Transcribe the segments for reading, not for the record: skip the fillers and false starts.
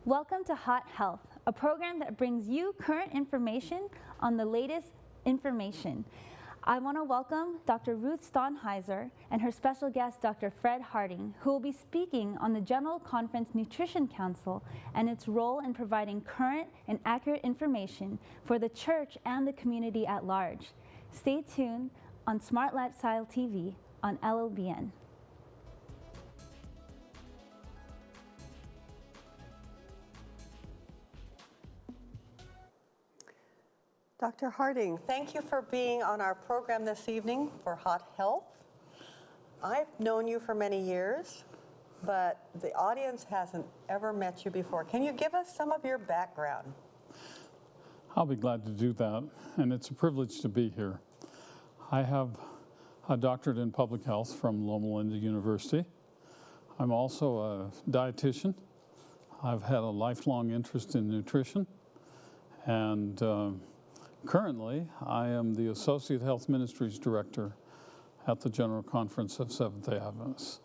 Welcome to Hot Health, a program that brings you current information on the latest information. I want to welcome Dr. Ruth Stonheiser and her special guest, Dr. Fred Hardinge, who will be speaking on the General Conference Nutrition Council and its role in providing current and accurate information for the church and the community at large. Stay tuned on Smart Lifestyle TV on LLBN. Dr. Hardinge, thank you for being on our program this evening for Hot Health. I've known you for many years, but the audience hasn't ever met you before. Can you give us some of your background? I'll be glad to do that, and it's a privilege to be here. I have a doctorate in public health from Loma Linda University. I'm also a dietitian. I've had a lifelong interest in nutrition, and currently, I am the Associate Health Ministries Director at the General Conference of Seventh-day Adventists.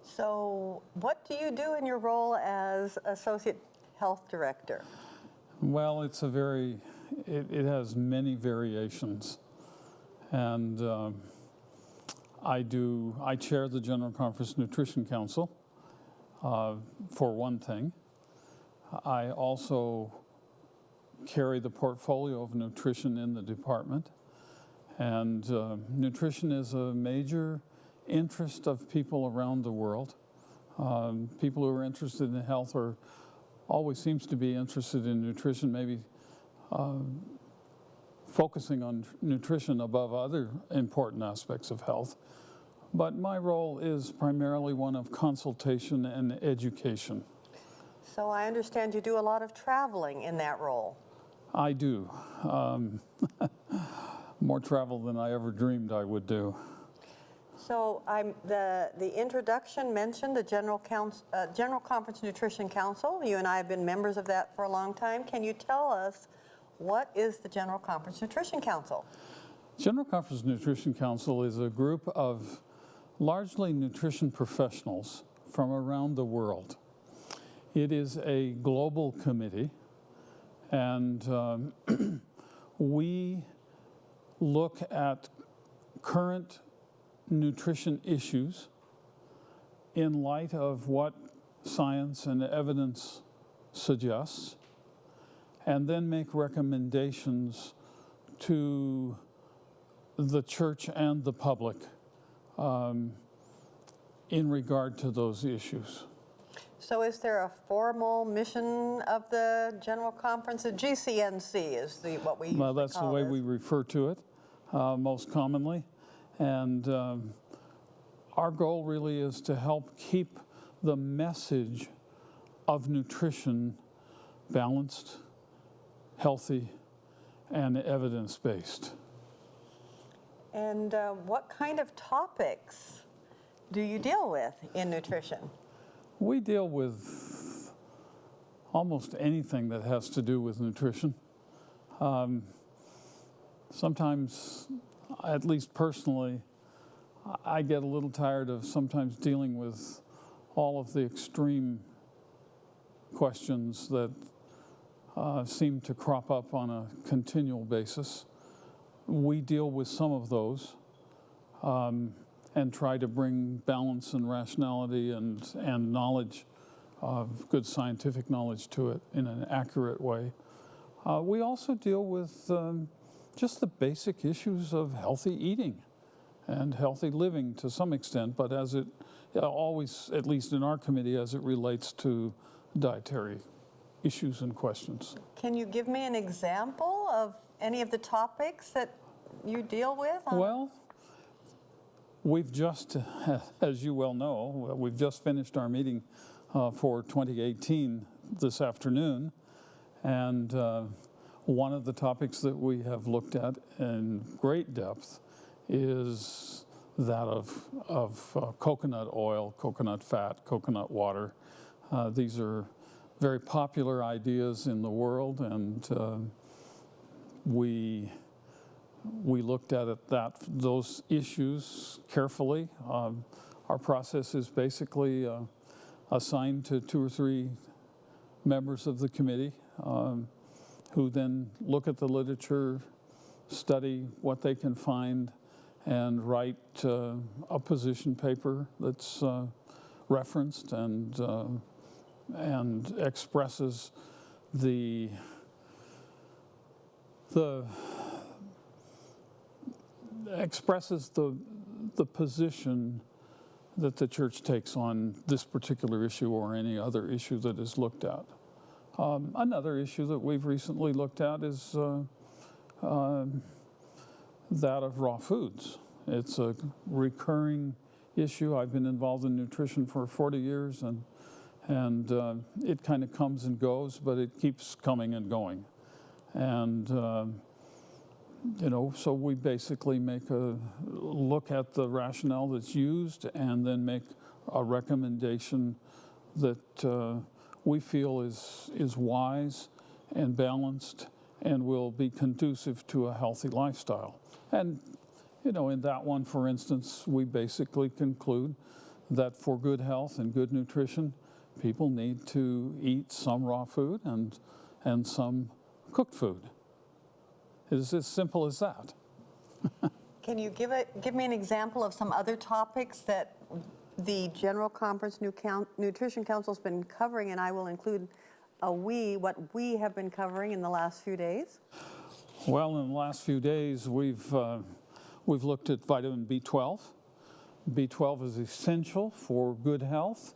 So what do you do in your role as Associate Health Director? Well, it has many variations. And I chair the General Conference Nutrition Council, for one thing. I also carry the portfolio of nutrition in the department. And nutrition is a major interest of people around the world. People who are interested in health always seems to be interested in nutrition, maybe focusing on nutrition above other important aspects of health. But my role is primarily one of consultation and education. So I understand you do a lot of traveling in that role. I do. More travel than I ever dreamed I would do. So the introduction mentioned the General Conference Nutrition Council. You and I have been members of that for a long time. Can you tell us what is the General Conference Nutrition Council? General Conference Nutrition Council is a group of largely nutrition professionals from around the world. It is a global committee. And we look at current nutrition issues in light of what science and evidence suggests, and then make recommendations to the church and the public in regard to those issues. So is there a formal mission of the General Conference? The GCNC is what we usually Well, that's the way we refer to it most commonly. And our goal really is to help keep the message of nutrition balanced, healthy, and evidence-based. And what kind of topics do you deal with in nutrition? We deal with almost anything that has to do with nutrition. Sometimes, at least personally, I get a little tired of sometimes dealing with all of the extreme questions that seem to crop up on a continual basis. We deal with some of those. And try to bring balance and rationality and knowledge, good scientific knowledge to it in an accurate way. We also deal with just the basic issues of healthy eating and healthy living to some extent, but as it always, at least in our committee, as it relates to dietary issues and questions. Can you give me an example of any of the topics that you deal with? Well, we've just, as you well know, we've just finished our meeting for 2018 this afternoon, and one of the topics that we have looked at in great depth is that of coconut oil, coconut fat, coconut water. These are very popular ideas in the world, and we looked at those issues carefully. Our process is basically assigned to 2 or 3 members of the committee who then look at the literature, study what they can find, and write a position paper that's referenced and expresses the position that the church takes on this particular issue or any other issue that is looked at. Another issue that we've recently looked at is that of raw foods. It's a recurring issue. I've been involved in nutrition for 40 years, and it kind of comes and goes, but it keeps coming and going. And so we basically make a look at the rationale that's used and then make a recommendation that we feel is wise and balanced and will be conducive to a healthy lifestyle. And, in that one, for instance, we basically conclude that for good health and good nutrition, people need to eat some raw food and some cooked food. It's as simple as that. Can you give me an example of some other topics that the General Conference Nutrition Council has been covering, and I will include what we have been covering in the last few days? Well, in the last few days, we've looked at vitamin B12. B12 is essential for good health,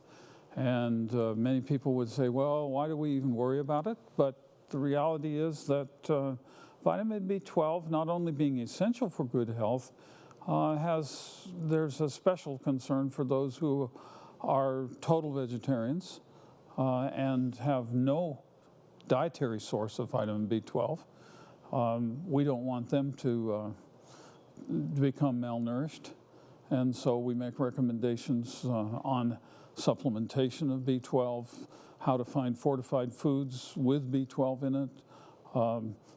and many people would say, well, why do we even worry about it? But the reality is that vitamin B12, not only being essential for good health, there's a special concern for those who are total vegetarians and have no dietary source of vitamin B12. We don't want them to become malnourished, and so we make recommendations on supplementation of B12, how to find fortified foods with B12 in it.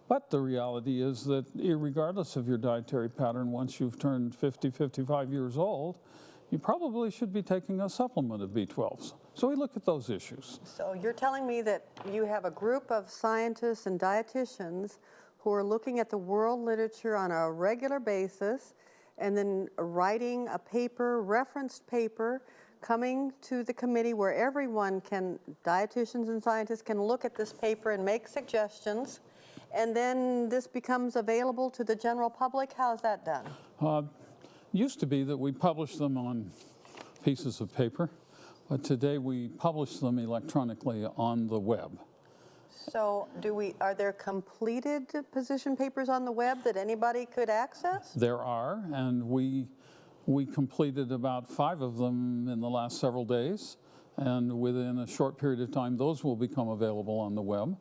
But the reality is that regardless of your dietary pattern, once you've turned 50, 55 years old, you probably should be taking a supplement of B12s. So we look at those issues. So you're telling me that you have a group of scientists and dietitians who are looking at the world literature on a regular basis and then writing a paper, referenced paper, coming to the committee where everyone dietitians and scientists can look at this paper and make suggestions, and then this becomes available to the general public? How's that done? Used to be that we published them on pieces of paper, but today we publish them electronically on the web. So are there completed position papers on the web that anybody could access? There are, and we completed about 5 of them in the last several days, and within a short period of time, those will become available on the web.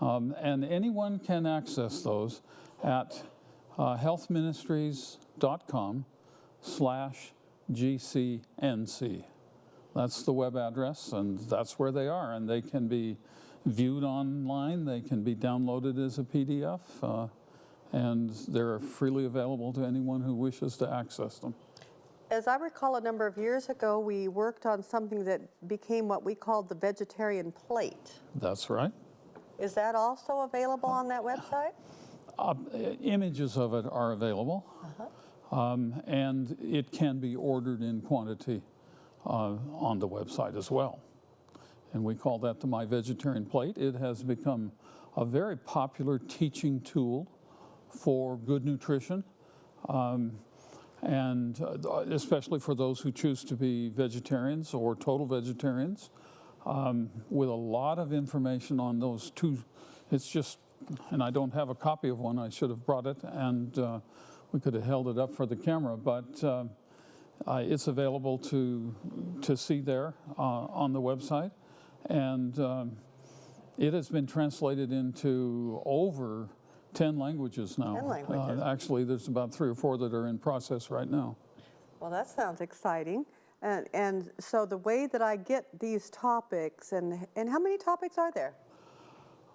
And anyone can access those at healthministries.com/GCNC. That's the web address, and that's where they are, and they can be viewed online, they can be downloaded as a PDF, and they're freely available to anyone who wishes to access them. As I recall, a number of years ago, we worked on something that became what we called the vegetarian plate. That's right. Is that also available on that website? Images of it are available, and it can be ordered in quantity on the website as well. And we call that the My Vegetarian Plate. It has become a very popular teaching tool for good nutrition, and especially for those who choose to be vegetarians or total vegetarians, with a lot of information on those two. It's just, and I don't have a copy of one, I should have brought it, and we could have held it up for the camera, but it's available to see there on the website. And it has been translated into over 10 languages now. 10 languages. Actually, there's about 3 or 4 that are in process right now. Well, that sounds exciting. And so the way that I get these topics, and how many topics are there?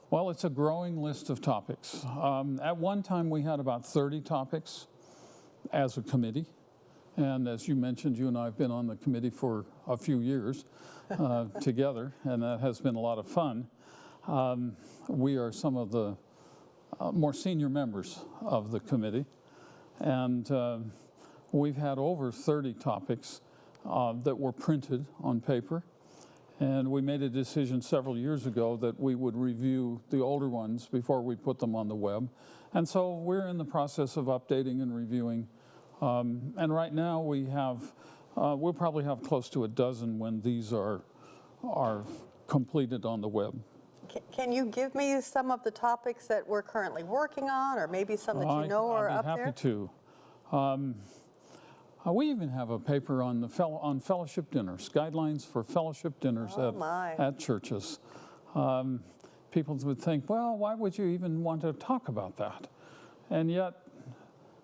Well, it's a growing list of topics. At one time, we had about 30 topics as a committee, And as you mentioned, you and I have been on the committee for a few years together, and that has been a lot of fun. We are some of the more senior members of the committee, and we've had over 30 topics that were printed on paper. And we made a decision several years ago that we would review the older ones before we put them on the web. And so we're in the process of updating and reviewing. And right now we'll probably have close to a dozen when these are completed on the web. Can you give me some of the topics that we're currently working on, or maybe some that you know are up there? I'd be happy to. We even have a paper on on fellowship dinners, guidelines for fellowship dinners at churches. People would think, well, why would you even want to talk about that? And yet,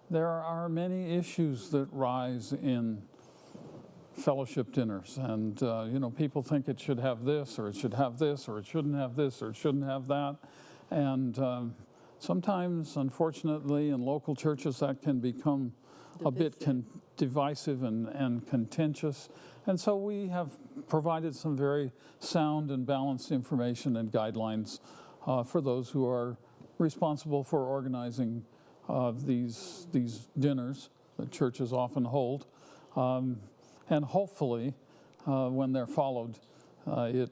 there are many issues that rise in fellowship dinners, and people think it should have this, or it should have this, or it shouldn't have this, or it shouldn't have that, and sometimes, unfortunately, in local churches, that can become a bit divisive and contentious. And so we have provided some very sound and balanced information and guidelines for those who are responsible for organizing these dinners that churches often hold. And hopefully, when they're followed, it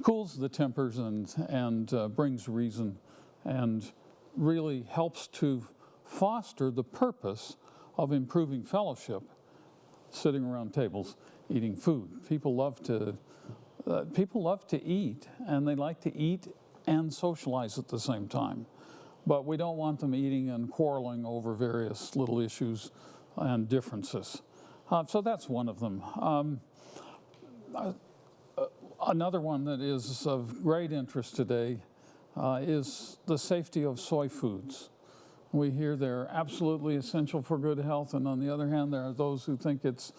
cools the tempers and brings reason and really helps to foster the purpose of improving fellowship, sitting around tables, eating food. People love to eat, and they like to eat and socialize at the same time. But we don't want them eating and quarreling over various little issues and differences. So that's one of them. Another one that is of great interest today is the safety of soy foods. We hear they're absolutely essential for good health, and on the other hand, there are those who think it's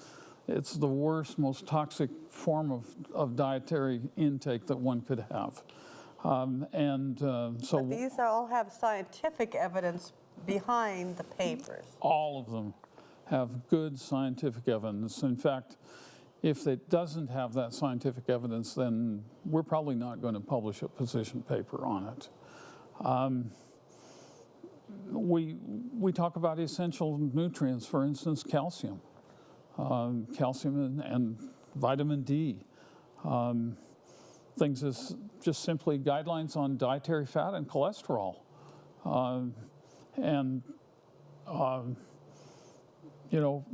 the worst, most toxic form of dietary intake that one could have. But these all have scientific evidence behind the papers. All of them have good scientific evidence. In fact, if it doesn't have that scientific evidence, then we're probably not going to publish a position paper on it. We talk about essential nutrients, for instance, calcium. Calcium and vitamin D. Things as just simply guidelines on dietary fat and cholesterol.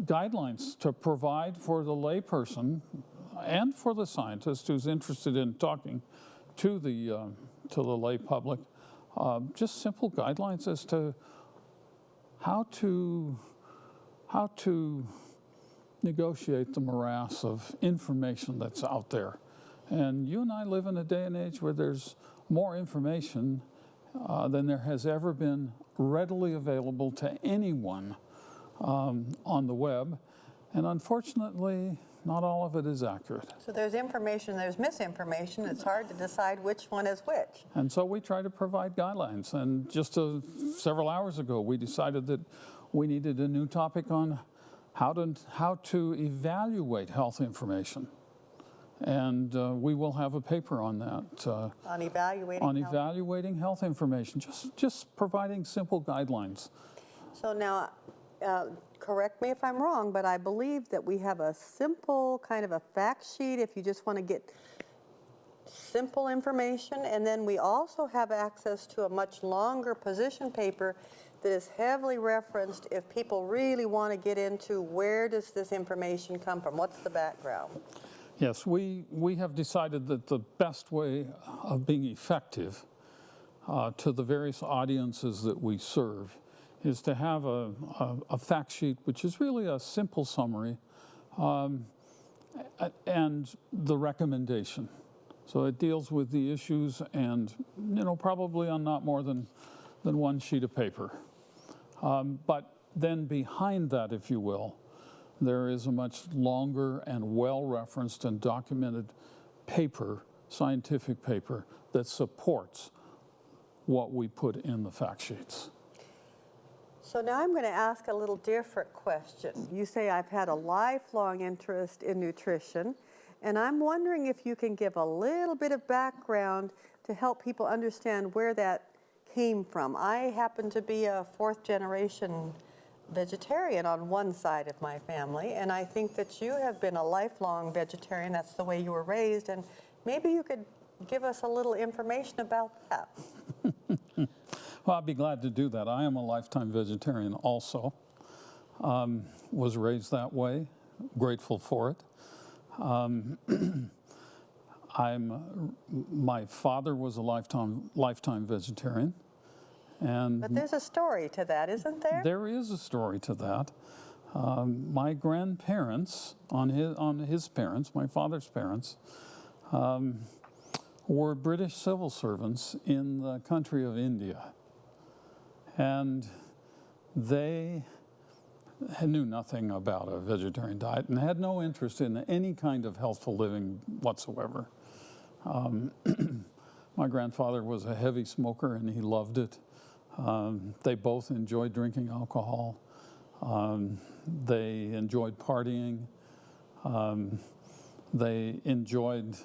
Guidelines to provide for the layperson and for the scientist who's interested in talking to the lay public, just simple guidelines as to how to negotiate the morass of information that's out there. And you and I live in a day and age where there's more information than there has ever been readily available to anyone on the web. And unfortunately, not all of it is accurate. So there's information, there's misinformation. It's hard to decide which one is which. And so we try to provide guidelines. And just several hours ago, we decided that we needed a new topic on how to evaluate health information. And we will have a paper on that. On evaluating health information, just providing simple guidelines. So now, correct me if I'm wrong, but I believe that we have a simple kind of a fact sheet if you just want to get simple information. And then we also have access to a much longer position paper that is heavily referenced if people really want to get into where does this information come from, what's the background. Yes, we have decided that the best way of being effective to the various audiences that we serve is to have a fact sheet, which is really a simple summary, and the recommendation. So it deals with the issues and, probably on not more than one sheet of paper. But then behind that, if you will, there is a much longer and well-referenced and documented paper, scientific paper, that supports what we put in the fact sheets. So now I'm going to ask a little different question. You say I've had a lifelong interest in nutrition, and I'm wondering if you can give a little bit of background to help people understand where that came from. I happen to be a fourth generation vegetarian on one side of my family, and I think that you have been a lifelong vegetarian. That's the way you were raised, and maybe you could give us a little information about that. Well, I'd be glad to do that. I am a lifetime vegetarian also. Was raised that way, grateful for it. My father was a lifetime vegetarian. But there's a story to that, isn't there? There is a story to that. My grandparents, on his parents, my father's parents, were British civil servants in the country of India. And they knew nothing about a vegetarian diet and had no interest in any kind of healthful living whatsoever. My grandfather was a heavy smoker and he loved it. They both enjoyed drinking alcohol. They enjoyed partying. They enjoyed,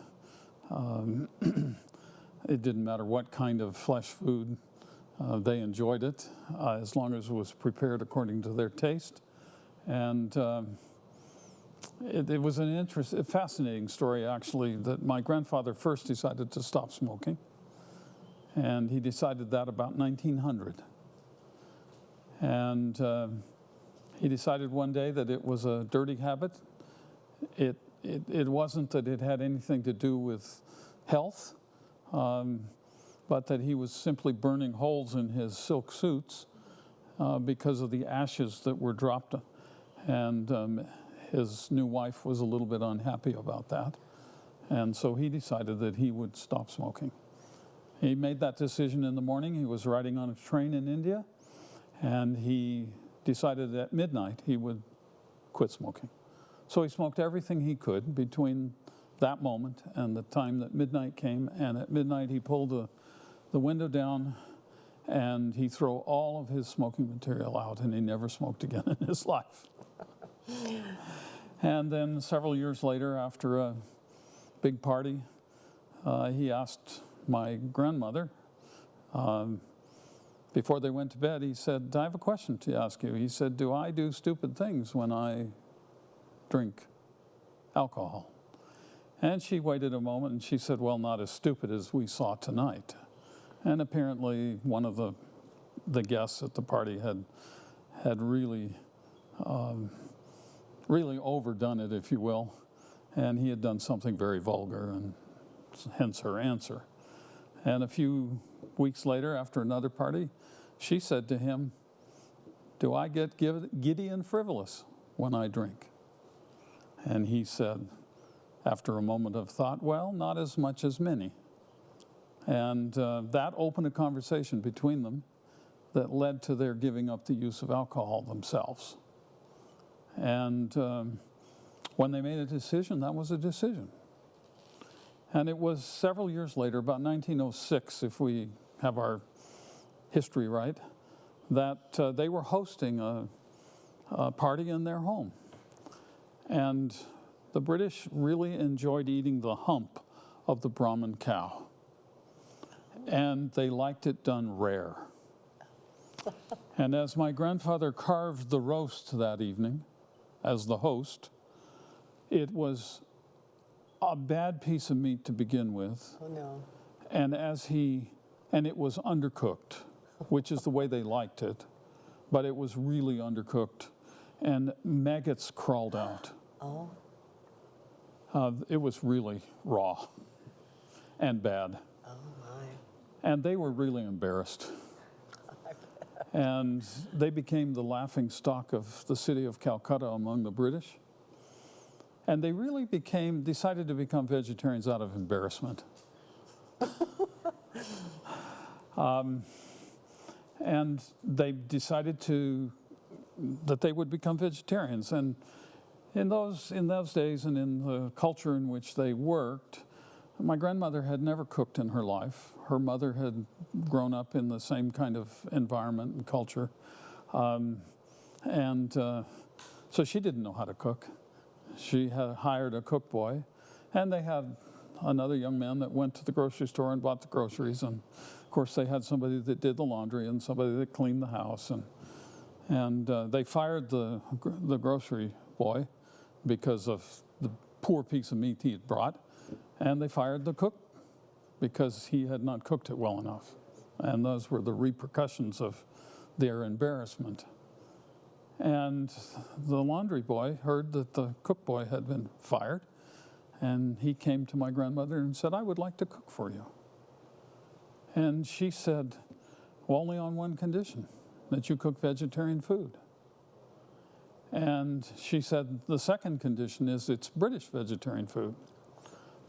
it didn't matter what kind of flesh food, they enjoyed it as long as it was prepared according to their taste. And it was a fascinating story, actually, that my grandfather first decided to stop smoking. And he decided that about 1900. And he decided one day that it was a dirty habit. It wasn't that it had anything to do with health, but that he was simply burning holes in his silk suits because of the ashes that were dropped. And his new wife was a little bit unhappy about that. And so he decided that he would stop smoking. He made that decision in the morning. He was riding on a train in India, and he decided at midnight he would quit smoking. So he smoked everything he could between that moment and the time that midnight came. And at midnight, he pulled the window down, and he threw all of his smoking material out, and he never smoked again in his life. And then several years later, after a big party, he asked my grandmother, before they went to bed, he said, I have a question to ask you. He said, do I do stupid things when I drink alcohol? And she waited a moment and she said, well, not as stupid as we saw tonight. And apparently one of the guests at the party had really overdone it, if you will. And he had done something very vulgar, and hence her answer. And a few weeks later, after another party, she said to him, do I get giddy and frivolous when I drink? And he said, after a moment of thought, well, not as much as many. And that opened a conversation between them that led to their giving up the use of alcohol themselves. And when they made a decision, that was a decision. And it was several years later, about 1906, if we have our history right, that they were hosting a party in their home. And the British really enjoyed eating the hump of the Brahman cow. And they liked it done rare. And as my grandfather carved the roast that evening, as the host, it was a bad piece of meat to begin with. Oh, no. And it was undercooked, which is the way they liked it, but it was really undercooked, and maggots crawled out. Oh. It was really raw and bad. Oh, my. And they were really embarrassed. And they became the laughing stock of the city of Calcutta among the British. And they really decided to become vegetarians out of embarrassment. And they decided that they would become vegetarians. And in those days and in the culture in which they worked, my grandmother had never cooked in her life. Her mother had grown up in the same kind of environment and culture. So she didn't know how to cook. She had hired a cook boy, and they had another young man that went to the grocery store and bought the groceries. And of course, they had somebody that did the laundry and somebody that cleaned the house. And they fired the grocery boy because of the poor piece of meat he had brought, and they fired the cook because he had not cooked it well enough. And those were the repercussions of their embarrassment. And the laundry boy heard that the cook boy had been fired, and he came to my grandmother and said, "I would like to cook for you." And she said, "Well, only on one condition, that you cook vegetarian food." And she said, "The second condition is it's British vegetarian food."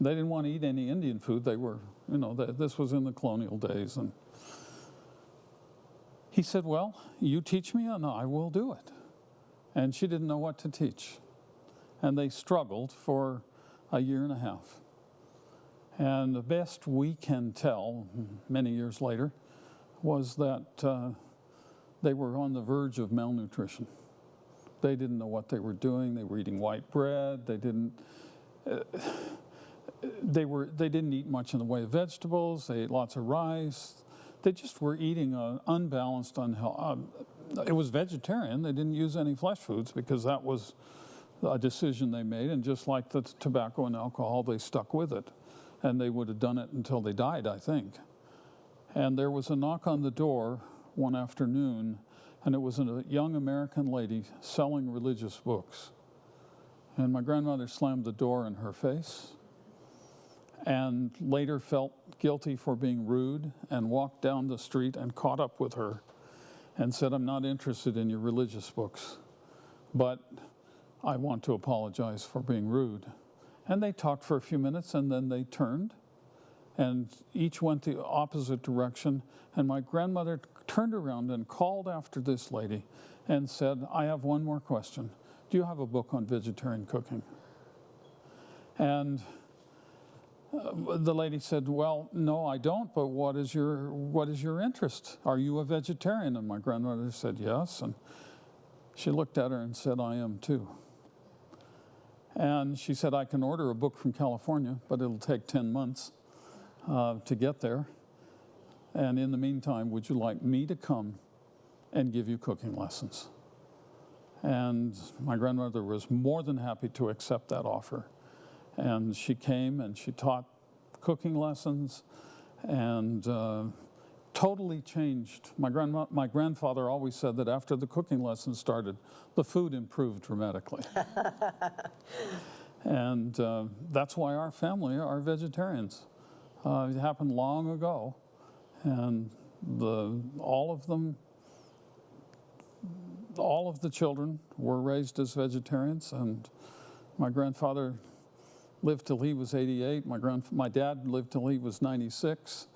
They didn't want to eat any Indian food. They were, this was in the colonial days. And he said, "Well, you teach me and I will do it." And she didn't know what to teach. And they struggled for a year and a half. And the best we can tell, many years later, was that they were on the verge of malnutrition. They didn't know what they were doing. They were eating white bread. They didn't eat much in the way of vegetables. They ate lots of rice. They just were eating an unbalanced, it was vegetarian. They didn't use any flesh foods because that was a decision they made. And just like the tobacco and alcohol, they stuck with it. And they would have done it until they died, I think. And there was a knock on the door one afternoon, and it was a young American lady selling religious books. And my grandmother slammed the door in her face and later felt guilty for being rude and walked down the street and caught up with her and said, "I'm not interested in your religious books, but I want to apologize for being rude." And they talked for a few minutes, and then they turned, and each went the opposite direction. And my grandmother turned around and called after this lady and said, "I have one more question. Do you have a book on vegetarian cooking?" And the lady said, "Well, no, I don't, but what is your interest? Are you a vegetarian?" And my grandmother said, "Yes." And she looked at her and said, "I am too." And she said, "I can order a book from California, but it'll take 10 months to get there. And in the meantime, would you like me to come and give you cooking lessons?" And my grandmother was more than happy to accept that offer. And she came and she taught cooking lessons and totally changed. My grandfather always said that after the cooking lessons started, the food improved dramatically. And that's why our family are vegetarians. It happened long ago, and all of the children were raised as vegetarians, and my grandfather lived till he was 88. My dad lived till he was 96,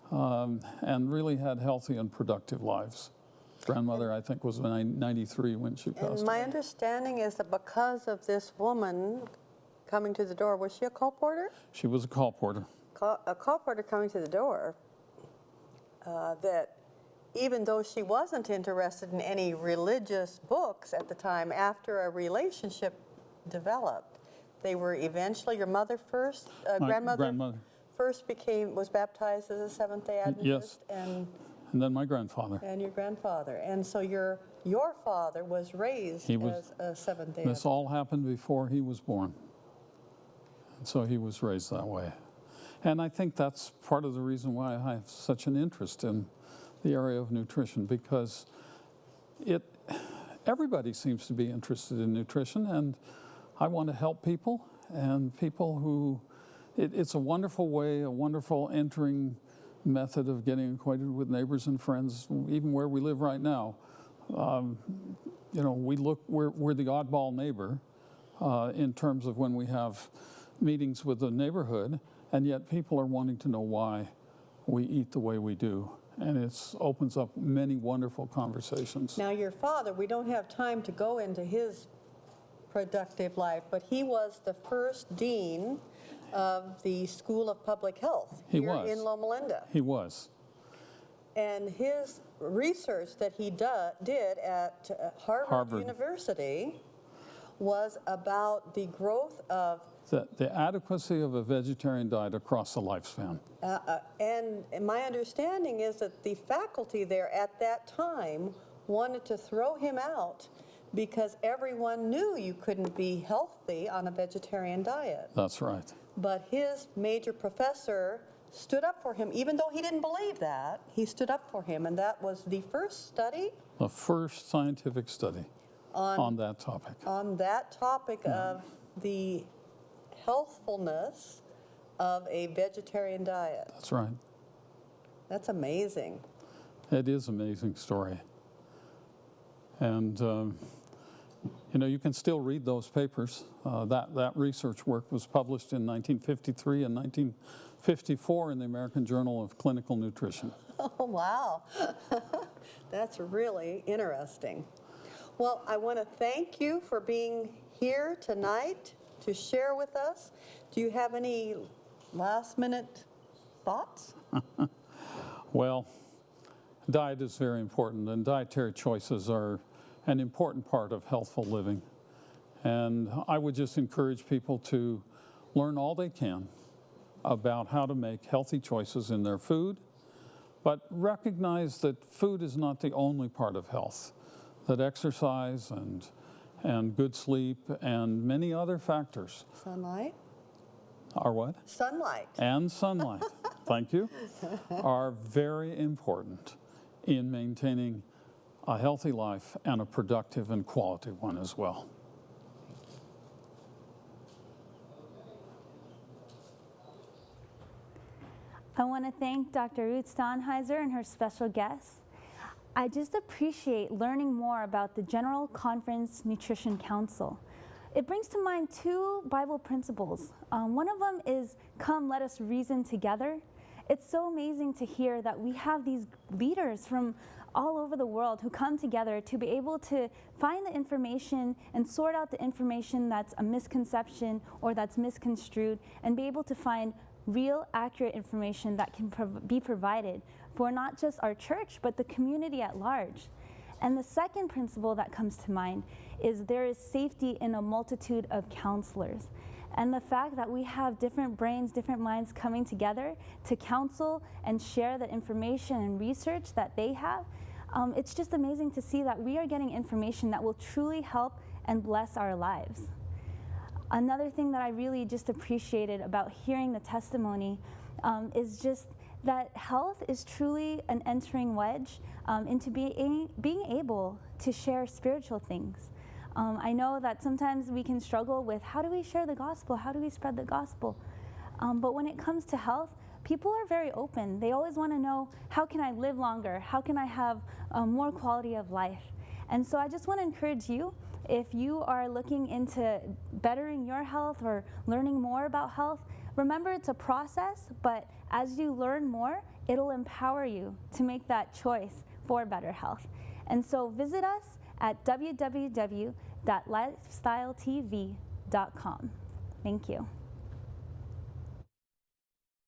and really had healthy and productive lives. Grandmother, I think, was 93 when she passed And my away. understanding is that because of this woman coming to the door, was she a call porter? She was a call porter. A call porter coming to the door, that even though she wasn't interested in any religious books at the time, after a relationship developed, they were eventually, your mother first, My grandmother first was baptized as a Seventh-day Adventist? Yes. And then my grandfather. And your grandfather. And so your father was raised as a Seventh-day Adventist. This all happened before he was born. And so he was raised that way. And I think that's part of the reason why I have such an interest in the area of nutrition, because everybody seems to be interested in nutrition, and I want to help people, and people who, it's a wonderful way, a wonderful entering method of getting acquainted with neighbors and friends, even where we live right now. We're the oddball neighbor in terms of when we have meetings with the neighborhood, and yet people are wanting to know why we eat the way we do. And it opens up many wonderful conversations. Now your father, we don't have time to go into his productive life, but he was the first dean of the School of Public Health here in Loma Linda. He was. And his research that he did at Harvard University was about the growth of the adequacy of a vegetarian diet across the lifespan. and my understanding is that the faculty there at that time wanted to throw him out because everyone knew you couldn't be healthy on a vegetarian diet. That's right. But his major professor stood up for him, even though he didn't believe that. He stood up for him, and that was the first study. The first scientific study on that topic. On that topic of the healthfulness of a vegetarian diet. That's right. That's amazing. It is an amazing story. And, you know, you can still read those papers. That research work was published in 1953 and 1954 in the American Journal of Clinical Nutrition. Oh, wow. That's really interesting. Well, I want to thank you for being here tonight to share with us. Do you have any last-minute thoughts? Well, diet is very important, and dietary choices are an important part of healthful living. And I would just encourage people to learn all they can about how to make healthy choices in their food, but recognize that food is not the only part of health, that exercise and good sleep and many other factors Sunlight? are what? Sunlight. And sunlight, thank you, are very important in maintaining a healthy life and a productive and quality one as well. I want to thank Dr. Ruth Stonheiser and her special guests. I just appreciate learning more about the General Conference Nutrition Council. It brings to mind two Bible principles. One of them is, "Come, let us reason together." It's so amazing to hear that we have these leaders from all over the world who come together to be able to find the information and sort out the information that's a misconception or that's misconstrued, and be able to find real, accurate information that can be provided for not just our church, but the community at large. And the second principle that comes to mind is there is safety in a multitude of counselors. And the fact that we have different brains, different minds coming together to counsel and share the information and research that they have, it's just amazing to see that we are getting information that will truly help and bless our lives. Another thing that I really just appreciated about hearing the testimony is just that health is truly an entering wedge into being able to share spiritual things. I know that sometimes we can struggle with how do we share the gospel, how do we spread the gospel? But when it comes to health, people are very open. They always want to know, how can I live longer? How can I have more quality of life? And so I just want to encourage you, if you are looking into bettering your health or learning more about health, remember it's a process, but as you learn more, it'll empower you to make that choice for better health. And so visit us at www.lifestyletv.com. Thank you.